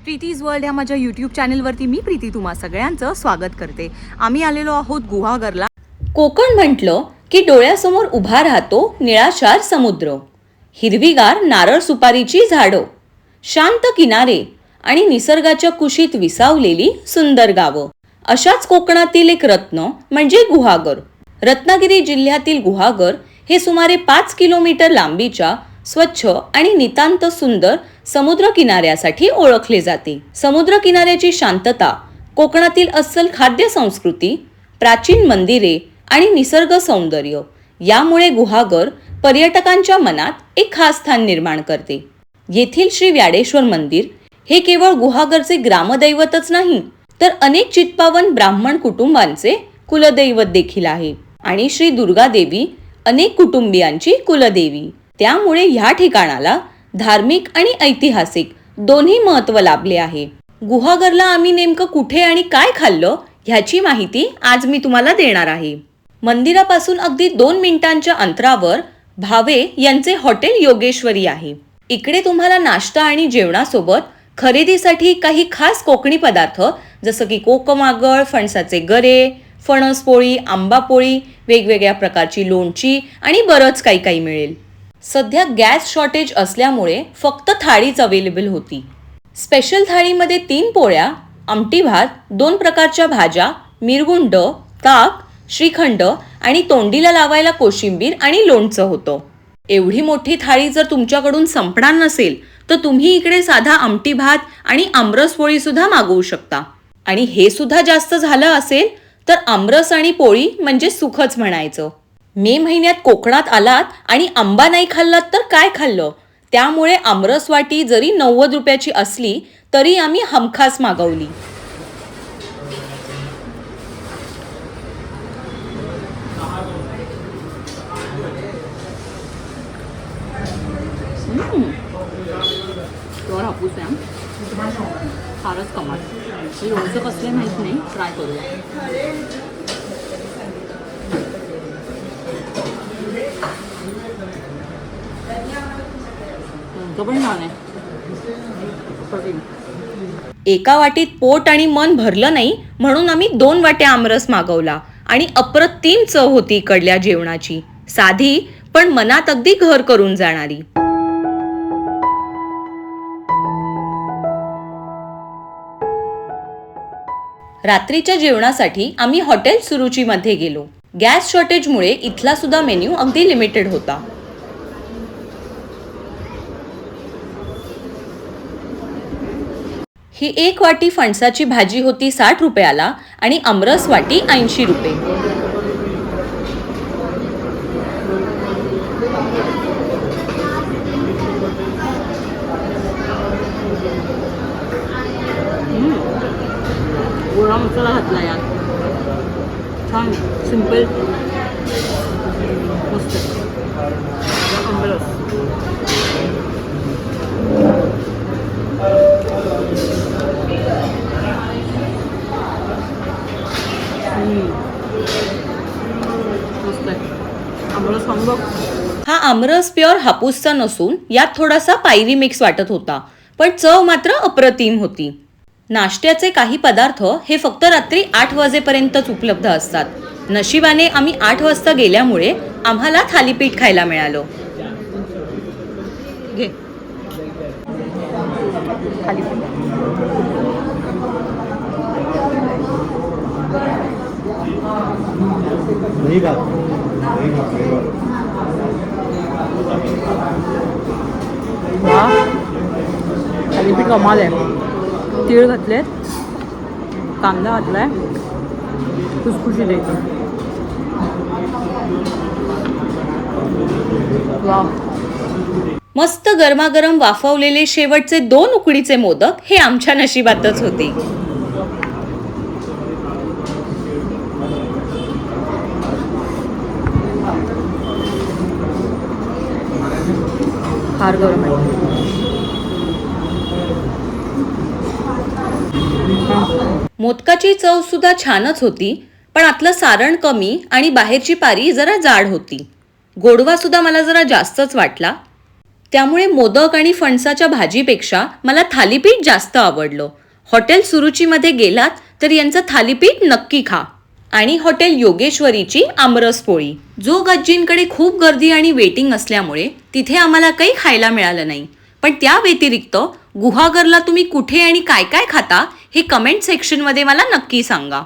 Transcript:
प्रीतीज world ह्या माझ्या YouTube चॅनलवरती मी प्रीती तुम्हा सगळ्यांचं स्वागत करते. आम्ही आलेलो आहोत गुहागरला. कोकण म्हटलं की डोळ्यासमोर उभा राहतो निळाशार समुद्र, हिरवीगार नारळ सुपारीची झाडं, शांत किनारे आणि निसर्गाच्या कुशीत विसावलेली सुंदर गावं. अशाच कोकणातील एक रत्न म्हणजे गुहागर. रत्नागिरी जिल्ह्यातील गुहागर हे सुमारे 5 किलोमीटर लांबीच्या स्वच्छ आणि नितांत सुंदर समुद्र किनाऱ्यासाठी ओळखले जाते. समुद्र किनाऱ्याची शांतता, कोकणातील अस्सल खाद्य संस्कृती, प्राचीन मंदिरे आणि निसर्ग सौंदर्य यामुळे गुहागर पर्यटकांच्या मनात एक खास स्थान निर्माण करते. येथील श्री व्याडेश्वर मंदिर हे केवळ गुहागरचे ग्रामदैवतच नाही, तर अनेक चित्पावन ब्राह्मण कुटुंबांचे कुलदैवत देखील आहे आणि श्री दुर्गा देवी अनेक कुटुंबियांची कुलदेवी. त्यामुळे ह्या ठिकाणाला धार्मिक आणि ऐतिहासिक दोन्ही महत्त्व लाभले आहे. गुहागरला आम्ही नेमकं कुठे आणि काय खाल्लं ह्याची माहिती आज मी तुम्हाला देणार आहे. मंदिरापासून अगदी 2 मिनिटांच्या अंतरावर भावे यांचे हॉटेल योगेश्वरी आहे. इकडे तुम्हाला नाश्ता आणि जेवणासोबत खरेदीसाठी काही खास कोकणी पदार्थ जसं की कोकमागळ, फणसाचे गरे, फणस पोळी, आंबा पोळी, वेगवेगळ्या प्रकारची लोणची आणि बरंच काही काही मिळेल. सध्या गॅस शॉर्टेज असल्यामुळे फक्त थाळीच अवेलेबल होती. स्पेशल थाळीमध्ये 3 पोळ्या, आमटी भात, 2 प्रकारच्या भाज्या, मिरगुंड, ताक, श्रीखंड आणि तोंडीला लावायला कोशिंबीर आणि लोणचं होतं. एवढी मोठी थाळी जर तुमच्याकडून संपणार नसेल तर तुम्ही इकडे साधा आमटी भात आणि आमरस पोळी सुद्धा मागवू शकता. आणि हे सुद्धा जास्त झालं असेल तर आमरस आणि पोळी म्हणजे सुखच म्हणायचं. मे महिन्यात कोकणात आलात आणि आंबा नाही खाल्लात तर काय खाल्लं? त्यामुळे आमरस वाटी जरी 90 रुपयाची असली तरी आम्ही हमखास मागवली. हापूस आहे, फारच कमाल. लोणचं कसले माहीत नाही, ट्राय करूया. पण छान आहे. एका वाटीत पोट आणि मन भरलं नाही म्हणून आम्ही 2 वाट्या आमरस मागवला आणि अप्रतिम चव होती इकडल्या जेवणाची. साधी पण मनात अगदी घर करून जाणारी. रात्रीच्या जेवणासाठी आम्ही हॉटेल सुरुची मध्ये गेलो. गॅस शॉर्टेजमुळे इथला सुद्धा मेन्यू अगदी लिमिटेड होता. ही 1 वाटी फणसाची भाजी होती 60 रुपयाला आणि आमरस वाटी 80 रुपये. गोळा मसाला घातला यात, छान सिंपल मस्त. आमरस मस्त आहे. आमरस खाऊन बघ. हा आमरस प्युअर हापूसचा नसून यात थोडासा पायरी मिक्स वाटत होता, पण चव मात्र अप्रतिम होती. नाश्त्याचे काही पदार्थ हे फक्त रात्री 8 वाजेपर्यंतच उपलब्ध असतात. नशिबाने आम्ही 8 वाजता गेल्यामुळे आम्हाला थालीपीठ खायला मिळालं. घे थालीपीठ. थालीपीठ कमाल आहे. तीळ घातलेत, कांदा घातलाय, खुसखुशीत आहे. वाव. मस्त गरमागरम वाफवलेले शेवटचे 2 उकडीचे मोदक हे आमच्या नशिबातच होते. फार गरम आहे. मोदकाची चव सुद्धा छानच होती, पण आतलं सारण कमी आणि बाहेरची पारी जरा जाड होती. गोडवा सुद्धा मला जरा जास्तच वाटला. त्यामुळे मोदक आणि फणसाच्या भाजीपेक्षा मला थालीपीठ जास्त आवडलं. हॉटेल सुरुचीमध्ये गेलात तर यांचं थालीपीठ नक्की खा. आणि हॉटेल योगेश्वरीची आमरस पोळी. जोगज्जींकडे खूप गर्दी आणि वेटिंग असल्यामुळे तिथे आम्हाला काही खायला मिळालं नाही. पण त्या व्यतिरिक्त गुहागरला तुम्ही कुठे आणि काय काय खाता हे कमेंट सेक्शनमध्ये मला नक्की सांगा.